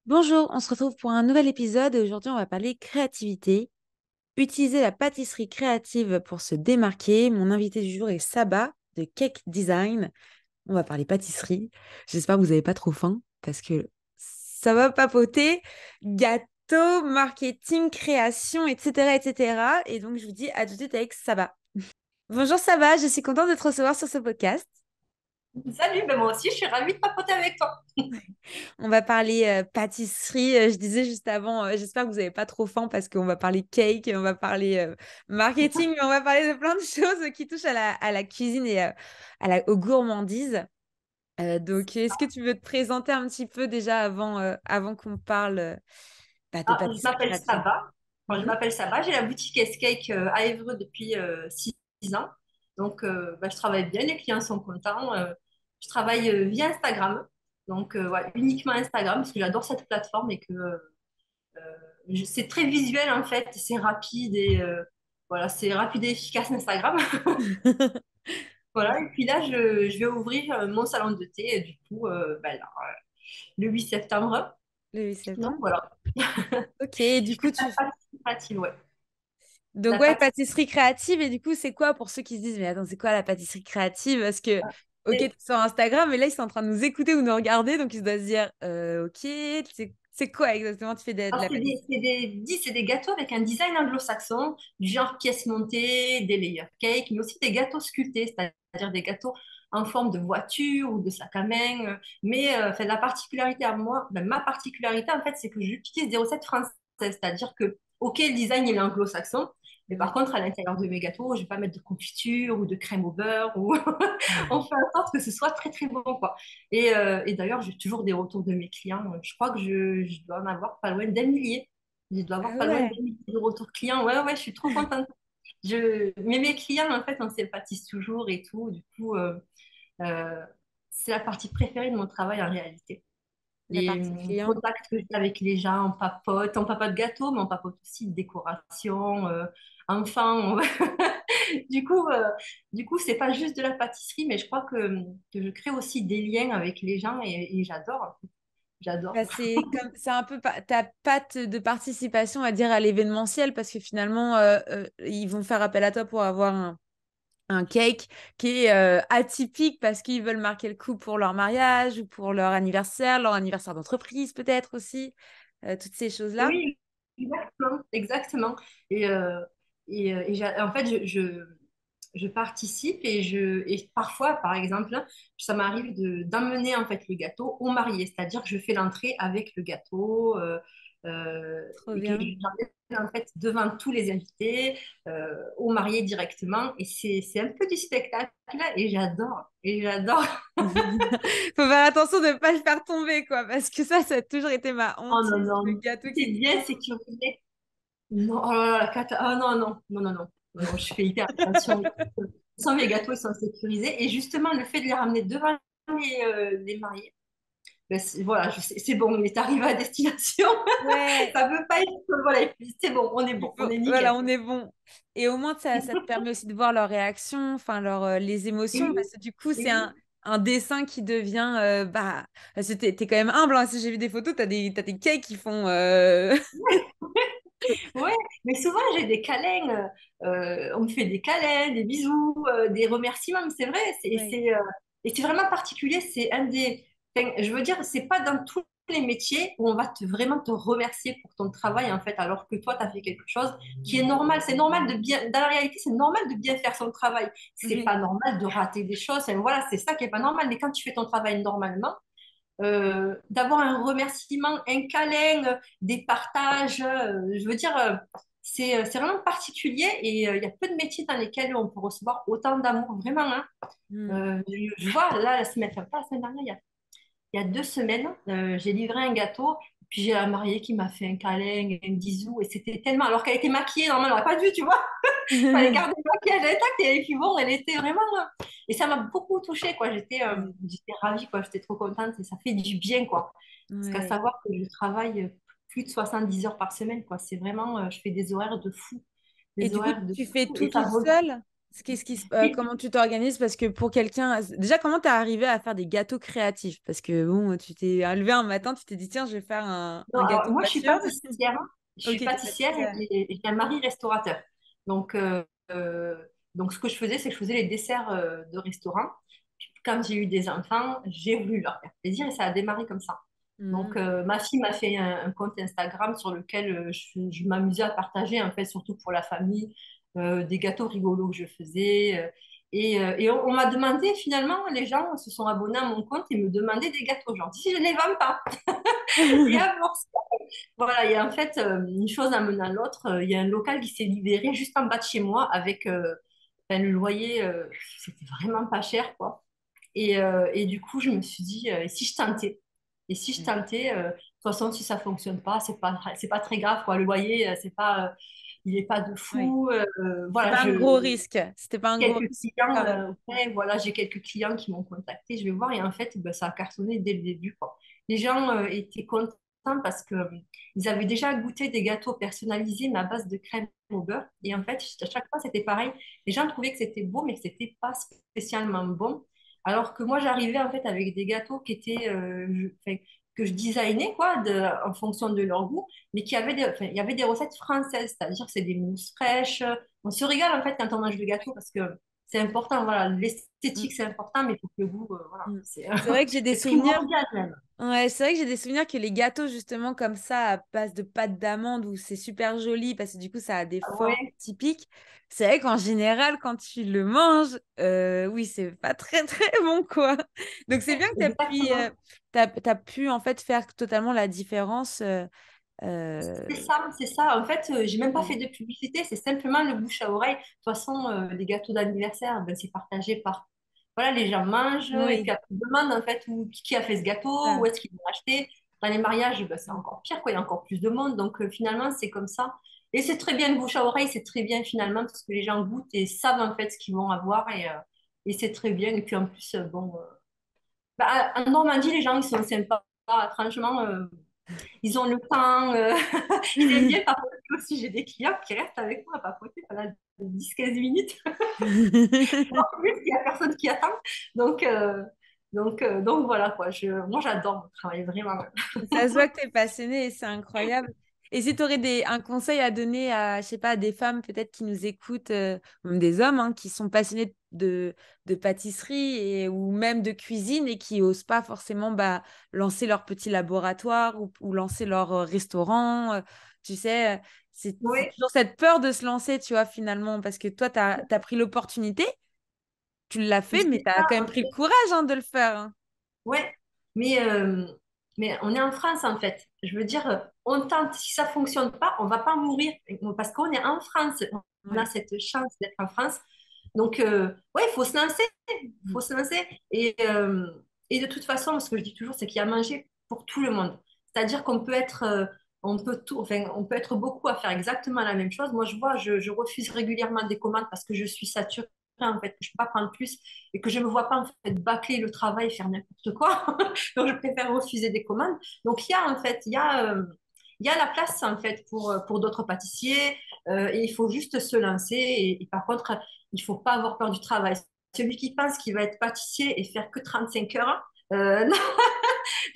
Bonjour, on se retrouve pour un nouvel épisode et aujourd'hui on va parler créativité. Utiliser la pâtisserie créative pour se démarquer. Mon invité du jour est Saba de Cake Design. On va parler pâtisserie. J'espère que vous n'avez pas trop faim parce que ça va papoter. Gâteau, marketing, création, etc., etc. Et donc je vous dis à tout de suite avec Saba. Bonjour Saba, je suis contente de te recevoir sur ce podcast. Salut, ben moi aussi, je suis ravie de papoter avec toi. On va parler pâtisserie. Je disais juste avant, j'espère que vous n'avez pas trop faim parce qu'on va parler cake, on va parler marketing, mais on va parler de plein de choses qui touchent à la cuisine et aux gourmandises. Donc, est-ce que tu veux te présenter un petit peu déjà avant qu'on parle de Ah, je pâtisserie m'appelle créative? Saba. Enfin, je Mhm. m'appelle Saba. J'ai la boutique S-Cake à Évreux depuis 6 ans. Donc, je travaille bien. Les clients sont contents. Je travaille via Instagram. Donc, ouais, uniquement Instagram parce que j'adore cette plateforme et que c'est très visuel en fait. C'est rapide et voilà, c'est rapide et efficace Instagram. Voilà. Et puis là, je vais ouvrir mon salon de thé. Et du coup, ben là, le 8 septembre. Le 8 Donc, septembre. voilà. Ok, et du Je coup, fais la participative, ouais. Donc La ouais, pâtisserie. pâtisserie créative. Et du coup, c'est quoi pour ceux qui se disent, mais attends, c'est quoi la pâtisserie créative? Parce que, ok, tu es sur Instagram, mais là, ils sont en train de nous écouter ou nous regarder, donc ils doivent se dire, ok, c'est quoi exactement tu fais de la pâtisserie? C'est des gâteaux avec un design anglo-saxon, du genre pièces montées, des layer cakes, mais aussi des gâteaux sculptés, c'est-à-dire des gâteaux en forme de voiture ou de sac à main. Mais enfin, la particularité à moi, ben, ma particularité en fait, c'est que j'utilise des recettes françaises, c'est-à-dire que, ok, le design il est anglo-saxon, mais par Ouais. contre, à l'intérieur de mes gâteaux, je ne vais pas mettre de confiture ou de crème au beurre, ou on fait en sorte que ce soit très très bon, quoi. Et d'ailleurs, j'ai toujours des retours de mes clients. Je crois que je dois en avoir pas loin d'un millier. Je dois Ah avoir pas loin ouais. d'un millier de retours clients. Ouais, ouais, je suis trop contente. Mais mes clients, en fait, on sympathise toujours et tout. Du coup, euh, c'est la partie préférée de mon travail en réalité. La Les partie client. contacts que j'ai avec les gens, on papote gâteau, mais on papote aussi de décoration, enfants. Du coup, euh, du coup, c'est pas juste de la pâtisserie, mais je crois que je crée aussi des liens avec les gens et j'adore, en fait. J'adore. Bah, c'est un peu ta patte de participation, à dire, à l'événementiel, parce que finalement, ils vont faire appel à toi pour avoir un cake qui est atypique parce qu'ils veulent marquer le coup pour leur mariage ou pour leur anniversaire d'entreprise peut-être aussi, toutes ces choses-là. Oui, exactement, exactement. Et, euh, en fait, je participe et parfois, par exemple, ça m'arrive d'emmener en fait le gâteau au marié, c'est-à-dire que je fais l'entrée avec le gâteau Trop et que bien. j'emmène en fait devant tous les invités au marié directement. Et c'est un peu du spectacle et j'adore, et j'adore. Faut faire attention de ne pas le faire tomber, quoi, parce que ça a toujours été ma Oh non, hantise, le non, gâteau c'est qui bien tombe. sécurisé. Non, oh là là, ah non, non, non, non, non, non, non, je fais hyper attention. Sans mes gâteaux, ils sont sécurisés. Et justement, le fait de les ramener devant les mariés, ben, voilà, c'est bon, il est arrivé à destination. Ouais, Ça peut pas être, voilà, c'est bon, on est voilà, nickel. on est bon. Et au moins, ça te permet aussi de voir leurs réactions, enfin, les émotions, Oui, parce que du coup, c'est oui, un dessin qui devient, parce que t'es quand même humble, hein. Si j'ai vu des photos, t'as des cakes qui font, ouais, mais souvent j'ai des câlins, on me fait des câlins, des bisous, des remerciements, mais c'est vrai, Ouais. et c'est vraiment particulier, c'est un des, enfin, je veux dire, c'est pas dans tous les métiers où on va vraiment te remercier pour ton travail en fait, alors que toi tu as fait quelque chose qui est normal, c'est normal de bien, dans la réalité c'est normal de bien faire son travail, c'est Oui. pas normal de rater des choses, enfin, voilà, c'est ça qui est pas normal, mais quand tu fais ton travail normalement, d'avoir un remerciement, un câlin, des partages. Je veux dire, c'est vraiment particulier et il y a peu de métiers dans lesquels on peut recevoir autant d'amour, vraiment. Hein. Hmm. Je vois, là, la semaine, enfin, pas la semaine dernière, il y a 2 semaines, j'ai livré un gâteau, puis j'ai la mariée qui m'a fait un câlin, un bisou, et c'était tellement, alors qu'elle était maquillée, normalement, elle n'aurait pas dû, tu vois. Fallait garder le maquillage intact et puis bon, elle était vraiment. Et ça m'a beaucoup touchée, quoi. Ouais. J'étais ravie, quoi. J'étais trop contente et ça fait du bien, quoi. Parce qu'à Ouais. savoir que je travaille plus de 70 heures par semaine, quoi. C'est vraiment, je fais des horaires de fou. Et Des du coup, horaires de tu fais fou tout et ça toute vaut. seule? Comment tu t'organises? Parce que pour quelqu'un, déjà, comment t'es arrivé à faire des gâteaux créatifs? Parce que bon, tu t'es levé un matin, tu t'es dit, tiens, je vais faire Non, un alors, gâteau moi, je suis nature. pâtissière. Je Ok, suis t'es pâtissière pâtissière. et j'ai un mari restaurateur. Donc, ce que je faisais, c'est que je faisais les desserts de restaurant. Puis, quand j'ai eu des enfants, j'ai voulu leur faire plaisir et ça a démarré comme ça. Donc, Mhm. ma fille m'a fait un compte Instagram sur lequel je m'amusais à partager, en fait, surtout pour la famille, des gâteaux rigolos que je faisais. Et on m'a demandé, finalement, les gens se sont abonnés à mon compte et me demandaient des gâteaux. Genre, si je ne les vends pas. Et à force, voilà, et en fait, une chose amenant l'autre, il y a un local qui s'est libéré juste en bas de chez moi avec le loyer, c'était vraiment pas cher, quoi. Et du coup, je me suis dit, et si je tentais? Et si je tentais, de toute façon, si ça fonctionne pas, c'est pas très grave, quoi. Le loyer, c'est pas, il est pas de Oui. fou. C'est Voilà, pas un gros risque. C'était pas un gros quelques risque clients, quand même. ouais, voilà, j'ai quelques clients qui m'ont contacté, je vais voir, et en fait, ben, ça a cartonné dès le début, quoi. Les gens étaient contents parce que ils avaient déjà goûté des gâteaux personnalisés, mais à base de crème au beurre, et en fait, à chaque fois, c'était pareil. Les gens trouvaient que c'était beau, mais que c'était pas spécialement bon. Alors que moi, j'arrivais en fait avec des gâteaux qui étaient, enfin, que je designais, quoi, en fonction de leur goût, mais enfin, il y avait des recettes françaises, c'est-à-dire que c'est des mousses fraîches. On se régale en fait quand on mange le gâteau parce que c'est important, voilà, Mm, l'esthétique c'est important, mais il faut que le goût, voilà, mm. c'est C'est vrai que j'ai des c'est souvenirs. primordial même. Ouais, c'est vrai que j'ai des souvenirs que les gâteaux, justement, comme ça, à base de pâte d'amande, où c'est super joli, parce que du coup, ça a des formes Ouais, typiques. C'est vrai qu'en général, quand tu le manges, oui, c'est pas très, très bon, quoi. Donc, c'est bien que exactement. t'as pu, en fait, faire totalement la différence. C'est Euh, ça, c'est ça. En fait, j'ai même pas mm. fait de publicité, c'est simplement le bouche à oreille. De toute façon, les gâteaux d'anniversaire, ben, c'est partagé par. Voilà, les gens mangent et puis Oui, après, ils demandent en fait qui a fait ce gâteau, où ça. est-ce qu'ils l'ont acheté. Dans les mariages, ben, c'est Mm. encore pire, quoi. Il y a encore plus de monde. Donc finalement, c'est comme ça. Et c'est très bien le bouche à oreille, c'est très bien finalement parce que les gens goûtent et savent en fait ce qu'ils vont avoir et c'est très bien. Et puis en plus, bon, en Normandie, les gens ils sont sympas. Franchement, ils ont le temps. Ils aiment bien papoter aussi. J'ai des clients qui restent avec moi à papoter pendant 10-15 minutes. En plus, il n'y a personne qui attend. Donc, euh, donc voilà quoi. Moi, j'adore mon travail, vraiment. Ça se voit que tu es passionnée et c'est incroyable. Et si tu aurais un conseil à donner à, je sais pas, des femmes peut-être qui nous écoutent, même des hommes hein, qui sont passionnés de pâtisserie ou même de cuisine et qui osent pas forcément lancer leur petit laboratoire ou lancer leur restaurant, tu sais, c'est Oui, toujours cette peur de se lancer, tu vois, finalement, parce que toi, tu as pris l'opportunité, tu l'as fait, mais c'est tu as ça quand même en pris le fait. courage hein, de le faire. Hein. Ouais, mais, euh, mais on est en France en fait. Je veux dire, on tente. Si ça fonctionne pas, on va pas mourir parce qu'on est en France. On a Ouais. cette chance d'être en France. Donc, ouais, il faut se lancer. Il faut se lancer. Et de toute façon, ce que je dis toujours, c'est qu'il y a à manger pour tout le monde. C'est-à-dire qu'on peut être, on peut tout, enfin, on peut être beaucoup à faire exactement la même chose. Moi, je vois, je refuse régulièrement des commandes parce que je suis saturée, en fait, que je ne peux pas prendre plus et que je ne me vois pas, en fait, bâcler le travail, faire n'importe quoi. Donc, je préfère refuser des commandes. Donc, il y a la place, en fait, pour d'autres pâtissiers et il faut juste se lancer. Et par contre, il faut pas avoir peur du travail. Celui qui pense qu'il va être pâtissier et faire que 35 heures, non,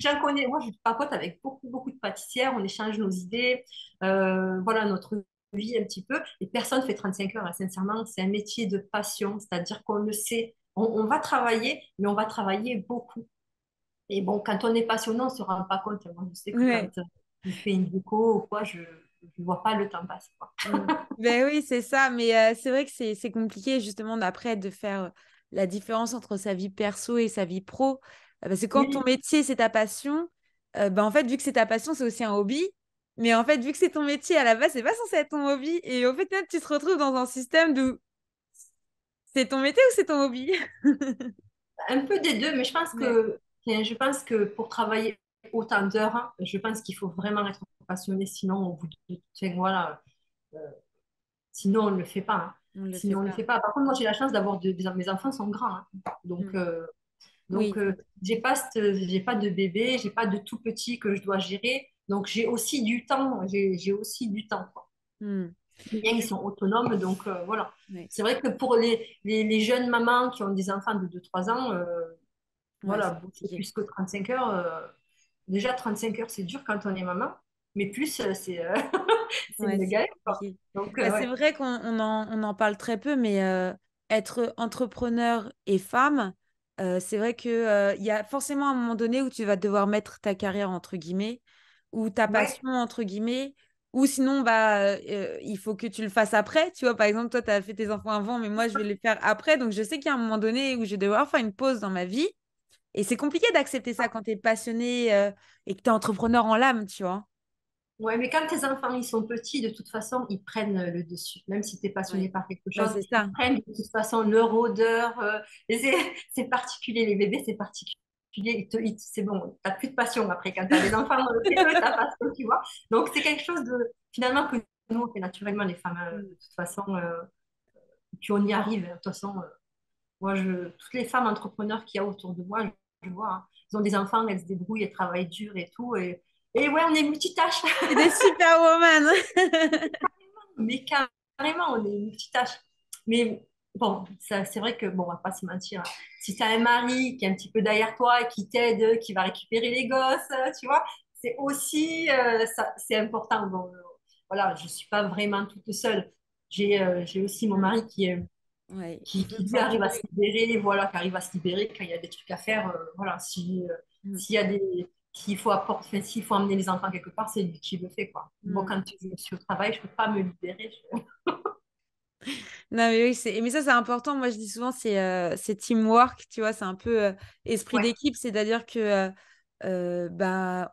j'en connais. Moi, je papote avec beaucoup, beaucoup de pâtissières. On échange nos idées, voilà, notre vie un petit peu. Et personne ne fait 35 heures. Hein. Sincèrement, c'est un métier de passion. C'est-à-dire qu'on le sait. On va travailler, mais on va travailler beaucoup. Et bon, quand on est passionné, on ne se rend pas compte. Moi, je sais que quand Ouais. je fais une déco ou quoi, je ne vois pas le temps passer, quoi. Mm. Ben oui, c'est ça, mais c'est vrai que c'est compliqué justement d'après de faire la différence entre sa vie perso et sa vie pro. Parce que quand ton Oui, métier, c'est ta passion, ben en fait, vu que c'est ta passion, c'est aussi un hobby. Mais en fait, vu que c'est ton métier, à la base, c'est pas censé être ton hobby. Et au fait, tu te retrouves dans un système de c'est ton métier ou c'est ton hobby? un peu des deux, mais Ouais. je pense que pour travailler autant d'heures, hein, je pense qu'il faut vraiment être passionné, sinon au bout de, enfin, voilà, euh, sinon on ne le fait pas. Hein. On le fait Sinon on ne le pas. fait pas. Par contre, moi j'ai la chance d'avoir mes enfants sont grands, hein. donc Mm. euh, donc Oui. euh, j'ai pas de bébé, j'ai pas de tout petit que je dois gérer, donc j'ai aussi du temps, j'ai aussi du temps, quoi. Mm. Bien, ils sont autonomes, donc voilà. Ouais, C'est vrai que pour les jeunes mamans qui ont des enfants de 2 3 ans, ouais, voilà, c'est bosser compliqué. plus que 35 heures, déjà 35 heures, c'est dur quand on est maman, mais plus, c'est Ouais, une c'est galère, quoi. compliqué. Donc, Bah, c'est ouais, vrai qu'on en parle très peu, mais être entrepreneur et femme, c'est vrai que, il y a forcément un moment donné où tu vas devoir mettre ta carrière entre guillemets, ou ta ouais, passion entre guillemets, ou sinon, bah, il faut que tu le fasses après. Tu vois, par exemple, toi, tu as fait tes enfants avant, mais moi, je vais les faire après. Donc, je sais qu'il y a un moment donné où je vais devoir faire une pause dans ma vie. Et c'est compliqué d'accepter ça quand tu es passionné et que tu es entrepreneur en l'âme, tu vois. ouais, mais quand tes enfants ils sont petits, de toute façin, ils prennent le dessus. Même si tu es passionné Ouais. par quelque Bah, chose, c'est ils ça. prennent de toute façon leur odeur. Et c'est particulier, les bébés, c'est particulier. C'est bon, t'as plus de passion après. Quand tu as des enfants, c'est eux ta passion, tu vois. Donc, c'est quelque chose de finalement que nous, on fait naturellement, les femmes, de toute façon, puis on y arrive. De toute façon, moi, toutes les femmes entrepreneurs qu'il y a autour de moi, je vois, hein, ils ont des enfants, elles se débrouillent, elles travaillent dur et tout. Et ouais, on est multitâches. C'est des superwoman. Mais carrément, on est multitâches. Mais bon, ça, c'est vrai que, bon, on va pas se mentir, hein. Si tu as un mari qui est un petit peu derrière toi, qui t'aide, qui va récupérer les gosses, tu vois, c'est aussi, c'est important. Bon, voilà, je suis pas vraiment toute seule. J'ai aussi mon Mm. mari Ouais, il qui, faut qui lui arrive à se s'entourer. libérer, voilà, qui arrive à se libérer quand il y a des trucs à faire. Voilà, Mm. s'il y a s'il faut apporter, enfin, s'il faut emmener les enfants quelque part, c'est lui qui le fait, quoi. Bon, Mm. quand je suis au travail, je peux pas me libérer. Non, mais oui, mais ça, c'est important. Moi, je dis souvent, c'est teamwork, tu vois, c'est un peu esprit Ouais, d'équipe, c'est-à-dire que bah,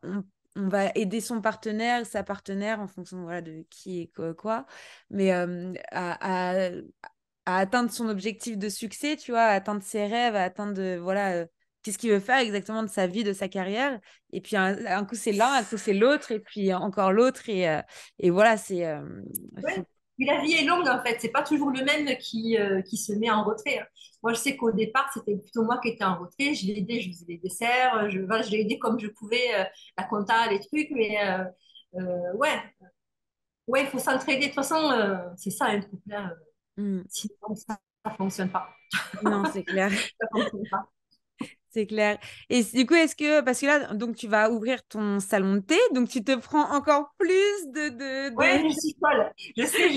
on va aider son partenaire, sa partenaire, en fonction voilà, de qui et quoi, mais à atteindre son objectif de succès, tu vois, à atteindre ses rêves, à atteindre voilà, qu'est-ce qu'il veut faire exactement de sa vie, de sa carrière. Et puis un coup c'est l'un, un coup c'est l'autre, et puis encore l'autre. Et voilà, ouais. Puis la vie est longue, en fait. C'est pas toujours le même qui se met en retrait, hein. Moi, je sais qu'au départ, c'était plutôt moi qui étais en retrait. Je l'ai aidé, je faisais des desserts, voilà, je l'ai aidé comme je pouvais, la compta, les trucs, mais ouais, ouais, il faut s'entraider. De toute façon, c'est ça un couple, hein. Hmm. Sinon, ça fonctionne pas. Non, c'est clair. Ça fonctionne pas. C'est clair. Et du coup, parce que là, donc tu vas ouvrir ton salon de thé, donc tu te prends encore plus Ouais, je suis folle. Je sais,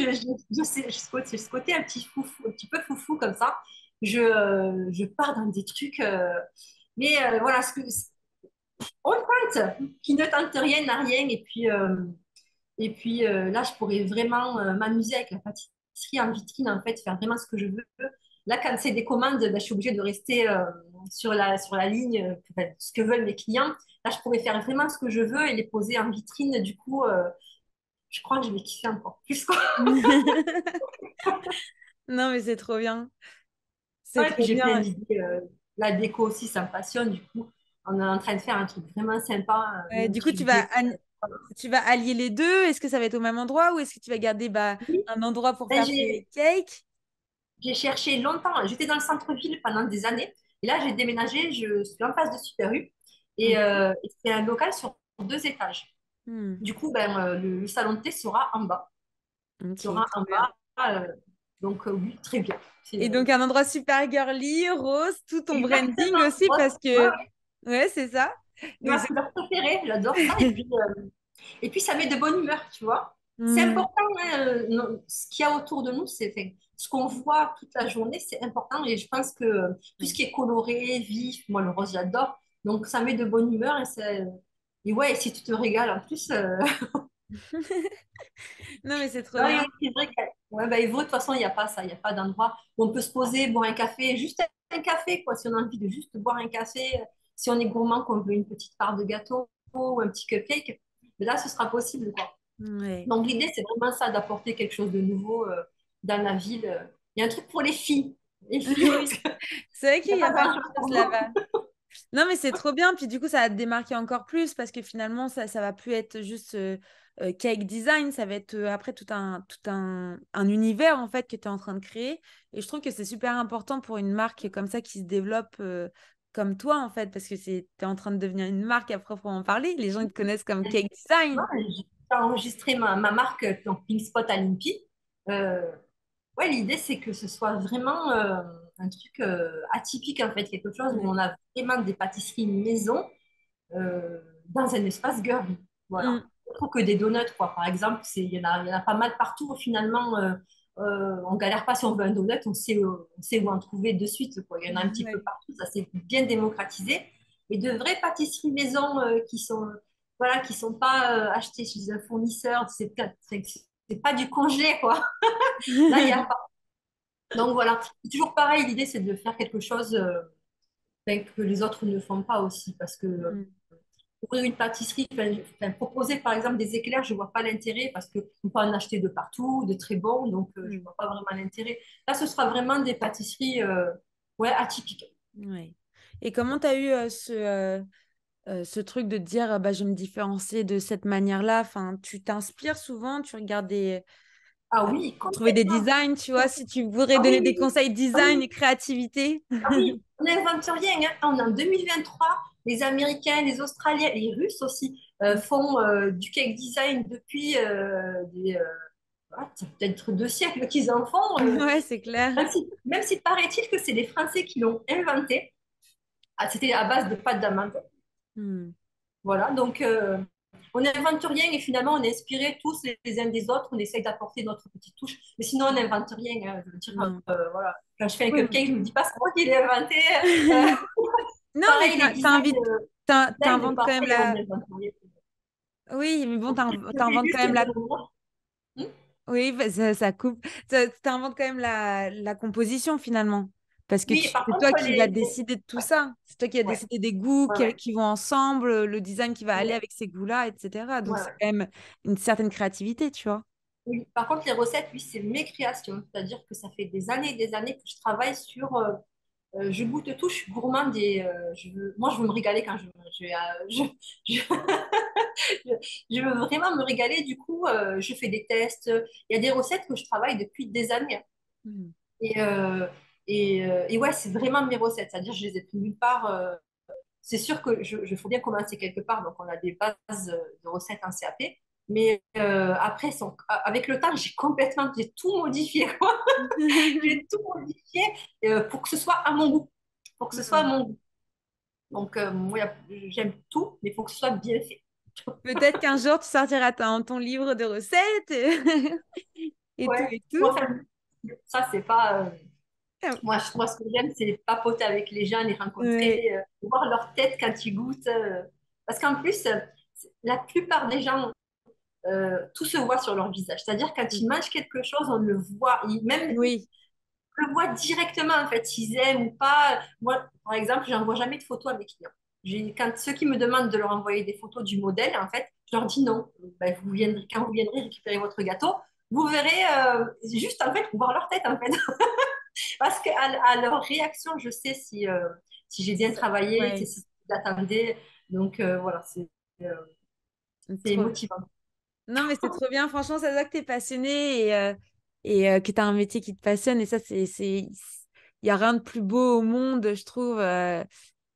je sais, ce côté un petit foufou, un petit peu foufou comme ça. Je pars dans des trucs, mais voilà, on tente, qui ne tente rien n'a rien. Et puis là, je pourrais vraiment m'amuser avec la pâtisserie en vitrine, en fait, faire vraiment ce que je veux. Là, quand c'est des commandes, ben, je suis obligée de rester sur la ligne, enfin, ce que veulent mes clients. Là, je pourrais faire vraiment ce que je veux et les poser en vitrine. Du coup, je crois que je vais kiffer encore plus, quoi. Non, mais c'est trop bien. C'est Ouais, puis trop j'ai plein bien. d'idées. La déco aussi, ça me passionne. Du coup, on est en train de faire un truc vraiment sympa, Ouais, un du coup, truc bio. tu vas allier les deux. Est-ce que ça va être au même endroit ou est-ce que tu vas garder bah, Oui. un endroit pour Ben, faire tes cakes? j'ai cherché longtemps. J'étais dans le centre-ville pendant des années. Et là, j'ai déménagé. Je suis en face de Super U. Ok. Et c'est un local sur 2 étages. Hmm. Du coup, ben, le salon de thé sera en bas. Ok, Sera trop en bien. bas. Donc, oui, très bien. Et donc, un endroit super girly, rose, tout ton branding Exactement. aussi, Moi, parce ouais, que, ouais, ouais, c'est ça. c'est Donc, ma couleur préférée. J'adore ça. Et puis, ça met de bonne humeur, tu vois. C'est Hmm. important, hein, ce qu'il y a autour de nous, enfin, ce qu'on voit toute la journée, c'est important. Et je pense que tout ce Ouais. qui est coloré, vif, moi, le rose, j'adore. Donc, ça met de bonne humeur. Et ouais, et si tu te régales en plus, Non, mais c'est trop ouais, bien. ouais, c'est vrai qu'à ouais, bah, Évreux, de toute façon, il n'y a pas ça. Il n'y a pas d'endroit où on peut se poser, boire un café, juste un café, quoi. Si on a envie de juste boire un café, si on est gourmand, qu'on veut une petite part de gâteau ou un petit cupcake, mais là, ce sera possible, quoi. Ouais. Donc, l'idée, c'est vraiment ça, d'apporter quelque chose de nouveau dans la ville. Il y a un truc pour les filles. Les filles, parce Oui, qu'il c'est vrai n'y qu'il a y a pas pas mal de grand-chose choses pour nous. là-bas. Non, mais c'est trop bien. Puis du coup, ça va te démarquer encore plus parce que finalement, ça va plus être juste cake design. Ça va être après un univers en fait que tu es en train de créer. Et je trouve que c'est super important pour une marque comme ça qui se développe comme toi en fait parce que tu es en train de devenir une marque à proprement parler. Les gens ils te connaissent comme cake design. J'ai enregistré ma marque, donc Pink Spot à l'INPI. Euh, ouais, l'idée, c'est que ce soit vraiment un truc atypique, en fait, quelque chose où Ouais. on a vraiment des pâtisseries maison dans un espace girly. Voilà. Mm. Autre que des donuts, quoi. Par exemple, il y en a pas mal partout. Finalement, on galère pas si on veut un donut, on sait où en trouver de suite, quoi. Il y en a un petit peu Ouais. partout. Ça s'est bien démocratisé. Et de vraies pâtisseries maison voilà, qui sont pas achetées chez un fournisseur. C'est pas du congelé, quoi. Là, il y a pas. Donc voilà. C'est toujours pareil. L'idée, c'est de faire quelque chose ben, que les autres ne font pas aussi, parce que Mm. ouvrir une pâtisserie, proposer par exemple des éclairs, je ne vois pas l'intérêt parce qu'on peut en acheter de partout, de très bons, donc je ne Mm. vois pas vraiment l'intérêt. Là, ce sera vraiment des pâtisseries ouais, atypiques. Ouais. Et comment tu as eu ce truc de te dire bah, je vais me différencier de cette manière-là? Enfin, tu t'inspires souvent, tu regardes Ah oui, pour trouver des complètement. designs, tu vois, si tu voudrais Ah oui, donner des oui, oui. conseils Ah design oui, et créativité. ah oui. On n'invente rien, hein. On est en 2023. Les Américains, les Australiens, les Russes aussi font du cake design depuis ça peut-être 2 siècles qu'ils en font. Ouais, c'est clair. Même si paraît-il que c'est les Français qui l'ont inventé. Ah, c'était à base de pâte d'amande. Hmm. Voilà, donc on n'invente rien et finalement on est inspirés tous les uns des autres, on essaye d'apporter notre petite touche, mais sinon on n'invente rien, hein. Je veux dire, Non. voilà, quand je fais un Oui. cupcake, je ne me dis pas c'est moi qui l'ai inventé. Euh, Non, mais pareil, les designs, t'inventes quand même pareil, on la. n'invente rien. Oui, mais bon, Je fais t'inventes quand juste même le la. bon moment. Hmm. Oui, bah, ça coupe. T'inventes quand même la composition finalement. Parce que Oui, par c'est toi contre, qui vas décider de tout ouais, ça. C'est toi qui vas ouais, décider des goûts ouais, qui vont ensemble, le design qui va aller ouais, avec ces goûts-là, etc. Donc ouais, c'est ouais. quand même une certaine créativité, tu vois. Oui. Par contre, les recettes, oui, c'est mes créations. C'est-à-dire que ça fait des années que je travaille sur je goûte tout, je suis gourmande et moi, je veux me régaler quand je, je, je veux vraiment me régaler. Du coup, je fais des tests. Il y a des recettes que je travaille depuis des années, hein. Mhm. Et, et ouais, c'est vraiment mes recettes. C'est-à-dire, je les ai pris nulle part. C'est sûr que faut bien commencer quelque part. Donc, on a des bases de recettes en CAP. Mais après, avec le temps, j'ai tout modifié, quoi. J'ai tout modifié pour que ce soit à mon goût. Pour que ce soit à Mhm. mon goût. Donc, moi, j'aime tout, mais il faut que ce soit bien fait. Peut-être qu'un jour, tu sortiras ton livre de recettes et tout Ouais. et tout. Bon, enfin, ça, c'est pas. Ah, Moi, ce que j'aime, c'est papoter avec les gens, les ouais. rencontrer, voir leur tête quand ils goûtent. Parce qu'en plus, la plupart des gens, tout se voit sur leur visage. C'est-à-dire, quand ils mangent quelque chose, on le voit. Même Oui. le voit directement, en fait, s'ils aiment ou pas. Moi, par exemple, je n'envoie jamais de photos à mes clients. Quand ceux qui me demandent de leur envoyer des photos du modèle, en fait, je leur dis non. Ben, quand vous viendrez récupérer votre gâteau, vous verrez juste, en fait, voir leur tête, en fait. Parce qu'à leur réaction, je sais si j'ai bien travaillé, Ouais. si vous attendez. Donc, voilà, euh, c'est Trop bien. motivant. Non, mais c'est trop bien. Franchement, ça se voit que tu es passionné et que tu as un métier qui te passionne. Et ça, il n'y a rien de plus beau au monde, je trouve.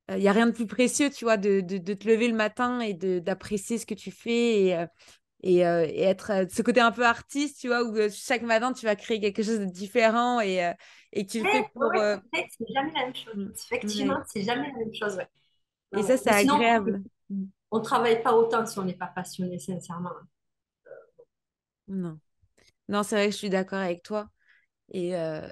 Il n'y a rien de plus précieux, tu vois, de te lever le matin et d'apprécier ce que tu fais et être ce côté un peu artiste, tu vois, où chaque matin, tu vas créer quelque chose de différent et que tu le fais Ouais, ouais, pour. ouais, c'est vrai que c'est jamais la même chose. Mm. Effectivement, Ouais. c'est jamais la même chose, ouais. Ouais, Et ouais. ça, c'est Mais sinon, agréable. Mm. on ne travaille pas autant si on n'est pas passionné, sincèrement. Non. Non, c'est vrai que je suis d'accord avec toi. Et, euh,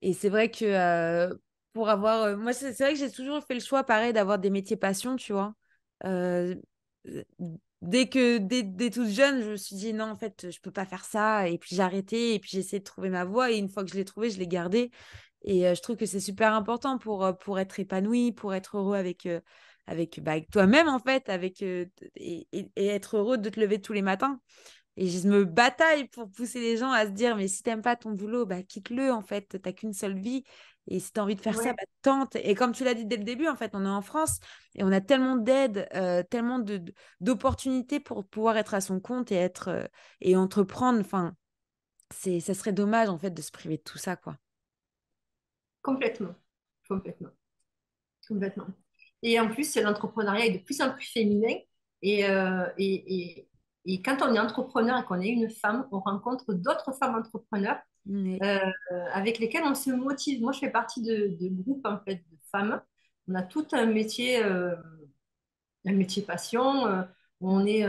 Et c'est vrai que pour avoir. Moi, c'est vrai que j'ai toujours fait le choix, pareil, d'avoir des métiers passion, tu vois. Euh, dès toute jeune, je me suis dit non, en fait, je peux pas faire ça. Et puis j'ai arrêté. Et puis j'ai essayé de trouver ma voie. Et une fois que je l'ai trouvée, je l'ai gardée. Et je trouve que c'est super important pour être épanoui, pour être heureux avec toi-même, en fait, et être heureux de te lever tous les matins. Et je me bataille pour pousser les gens à se dire, mais si t'aimes pas ton boulot, bah quitte-le en fait, t'as qu'une seule vie. Et si t'as envie de faire ça, Ouais, bah tente. Et comme tu l'as dit dès le début, en fait, on est en France et on a tellement d'aides, tellement d'opportunités pour pouvoir être à son compte et entreprendre. Enfin, ça serait dommage en fait de se priver de tout ça, quoi. complètement. Complètement. Complètement. Et en plus, l'entrepreneuriat est de plus en plus féminin. Et Et quand on est entrepreneur et qu'on est une femme, on rencontre d'autres femmes entrepreneurs Ouais, euh, avec lesquelles on se motive. Moi, je fais partie de groupes en fait, de femmes. On a tout un métier passion. Où on est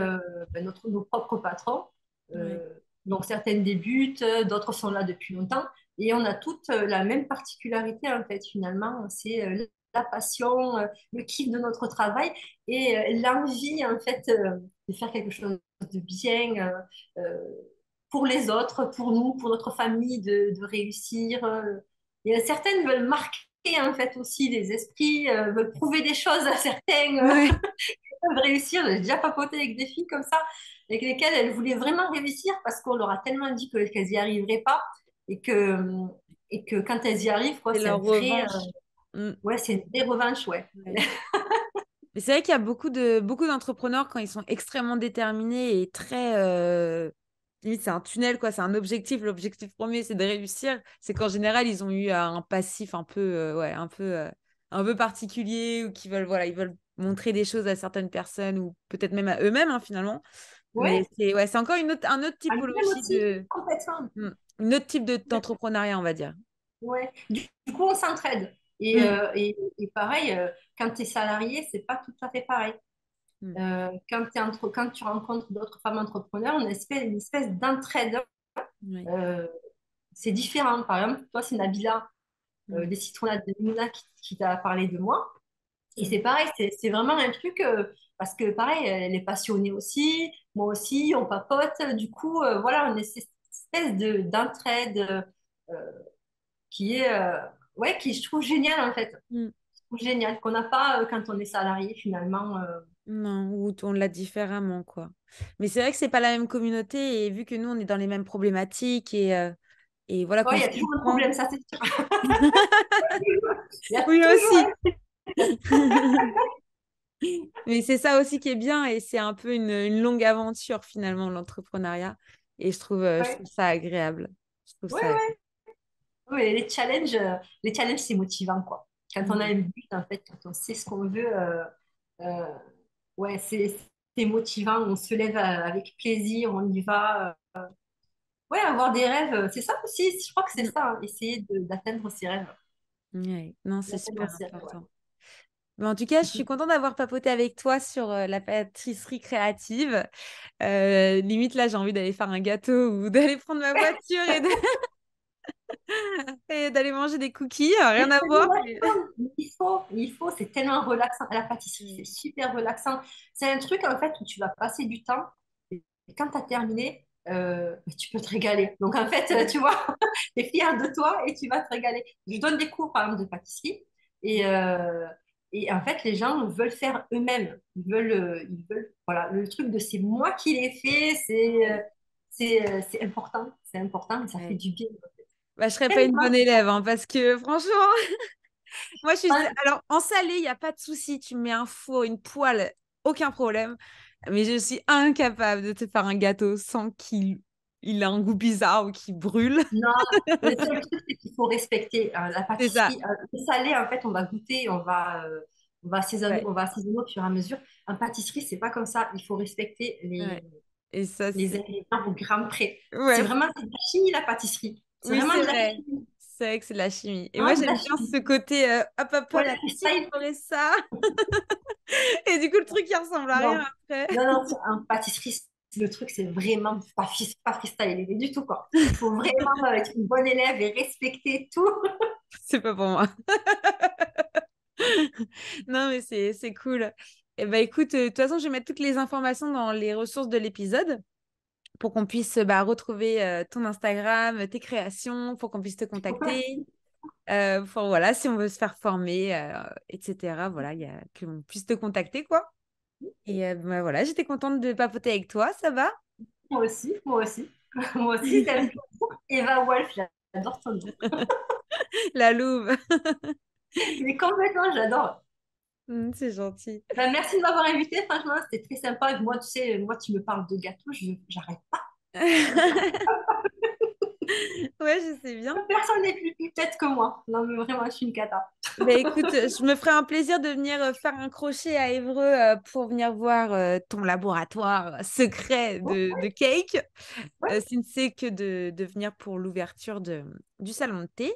nos propres patrons. ouais, Euh, donc, certaines débutent, d'autres sont là depuis longtemps. Et on a toutes la même particularité, en fait, finalement. C'est la passion, le kiff de notre travail et l'envie, en fait, de faire quelque chose de bien pour les autres, pour nous, pour notre famille, de réussir. Et certaines veulent marquer, en fait, aussi les esprits, veulent prouver des choses à certains. ouais. Peuvent réussir. J'ai déjà papoté avec des filles comme ça, avec lesquelles elles voulaient vraiment réussir parce qu'on leur a tellement dit qu'elles n'y arriveraient pas et que, et que quand elles y arrivent, quoi, C'est c'est un leur vrai, revanche. Mm, ouais, c'est une vraie revanche, ouais. ouais. Mais c'est vrai qu'il y a beaucoup d'entrepreneurs quand ils sont extrêmement déterminés et très limite c'est un tunnel quoi, c'est un objectif. L'objectif premier c'est de réussir. C'est qu'en général ils ont eu un passif un peu ouais un peu particulier ou qui veulent voilà ils veulent montrer des choses à certaines personnes ou peut-être même à eux-mêmes hein, finalement. Mais Ouais, c'est ouais c'est encore un autre à nous-mêmes typologie aussi, de complètement. une autre type d'entrepreneuriat on va dire. Ouais. Du coup, on s'entraide. Mm, Et pareil, quand tu es salarié, c'est pas tout à fait pareil. mm, Quand tu rencontres d'autres femmes entrepreneurs, une espèce d'entraide. ouais, euh, c'est différent. Par exemple, toi, c'est Nabila mm, des citronnades de Limouna qui t'a parlé de moi. Et mm, c'est pareil, c'est vraiment un truc, parce que pareil, elle est passionnée aussi, moi aussi, on papote. Du coup, voilà, on est cette espèce d'entraide qui est, ouais, qui je trouve génial en fait. mm. Je trouve génial, qu'on n'a pas quand on est salarié finalement. Non, ou on l'a différemment, quoi. Mais c'est vrai que c'est pas la même communauté et vu que nous, on est dans les mêmes problématiques et voilà Ouais, qu'on il y se a toujours un comprend. problème, ça c'est sûr. Il y a Oui, toujours aussi. un... Mais c'est ça aussi qui est bien et c'est un peu une longue aventure finalement, l'entrepreneuriat. Et je trouve Ouais, ça agréable. Je trouve ouais, ça agréable. ouais. Ouais, les challenges, c'est motivant, quoi. Quand on a Mm. un but, en fait, quand on sait ce qu'on veut, euh, ouais, c'est motivant. On se lève avec plaisir, on y va. Ouais, avoir des rêves, c'est ça aussi. Je crois que c'est Mm. ça, hein, essayer d'atteindre ses rêves. Ouais. Non, c'est D'atteindre super ses rêves, important. Mais en tout cas, je suis contente d'avoir papoté avec toi sur la pâtisserie créative. Limite, là, j'ai envie d'aller faire un gâteau ou d'aller prendre ma voiture et d'aller manger des cookies. Rien à voir, mais... Il faut, c'est tellement relaxant. La pâtisserie, c'est Mm. super relaxant. C'est un truc, en fait, où tu vas passer du temps. Et quand tu as terminé, tu peux te régaler. Donc, en fait, tu vois, tu es fier de toi et tu vas te régaler. Je donne des cours, par exemple, de pâtisserie. Et, euh, et en fait, les gens veulent faire eux-mêmes. Voilà, le truc de c'est moi qui l'ai fait, Ouais, c'est important. C'est important et ça fait ouais. du bien. Bah, je serais pas une Tellement. bonne élève, hein, parce que franchement, moi, je suis... Alors, en salé, il n'y a pas de souci. Tu me mets un four, une poêle, aucun problème. Mais je suis incapable de te faire un gâteau sans qu'il ait un goût bizarre ou qu'il brûle. Non, le seul truc, c'est qu'il faut respecter la C'est ça. pâtisserie. Le salé, en fait, on va goûter, Ouais, on va assaisonner au fur et à mesure. En pâtisserie, c'est pas comme ça. Il faut respecter ouais. Et ça, les c'est... ingrédients au gramme près. C'est Ouais, vraiment de la chimie, la pâtisserie. C'est oui, vraiment c'est de la vrai. chimie. C'est vrai que c'est de la chimie. Et moi, Vraiment de la j'aime bien chimie. ce côté, hop, hop, hop, Ouais, la le petite freestyle. ferait ça. Et du coup, le truc, il ressemble à rien Non, après. non, non, en pâtisserie, le truc, c'est vraiment pas freestyle du tout, quoi. Il faut vraiment être une bonne élève et respecter tout. C'est pas pour moi. Non, mais c'est cool. Et bah écoute, de toute façon, je vais mettre toutes les informations dans les ressources de l'épisode pour qu'on puisse bah, retrouver ton Instagram, tes créations, pour qu'on puisse te contacter. Voilà, si on veut se faire former, etc. Voilà, qu'on puisse te contacter, quoi. Et bah, voilà, j'étais contente de papoter avec toi, ça va? Moi aussi, moi aussi. Moi aussi, t'aimes Eva Wolf, j'adore son nom. La louve. Mais complètement, j'adore. C'est gentil. Ben, merci de m'avoir invité, franchement, c'était très sympa. Moi, tu sais, moi, tu me parles de gâteau, j'arrête pas. Ouais, je sais bien. Personne n'est plus tête que moi. Non, mais vraiment, je suis une cata. Ben écoute, je me ferai un plaisir de venir faire un crochet à Évreux pour venir voir ton laboratoire secret de cake. Ouais. Si c'est que de venir pour l'ouverture du salon de thé.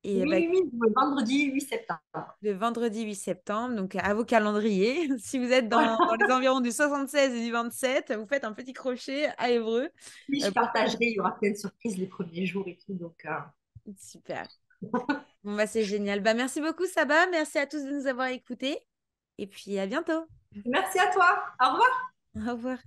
Et Oui, bah, oui, oui, le vendredi 8 septembre. le vendredi 8 septembre, donc à vos calendriers. Si vous êtes Voilà. dans les environs du 76 et du 27, vous faites un petit crochet à Évreux. Oui, je Pour partagerai, il y aura plein de surprises les premiers jours et tout. Donc, Super. Bon, bah, c'est génial. Bah, merci beaucoup, Saba. Merci à tous de nous avoir écoutés. Et puis à bientôt. merci à toi. Au revoir. Au revoir.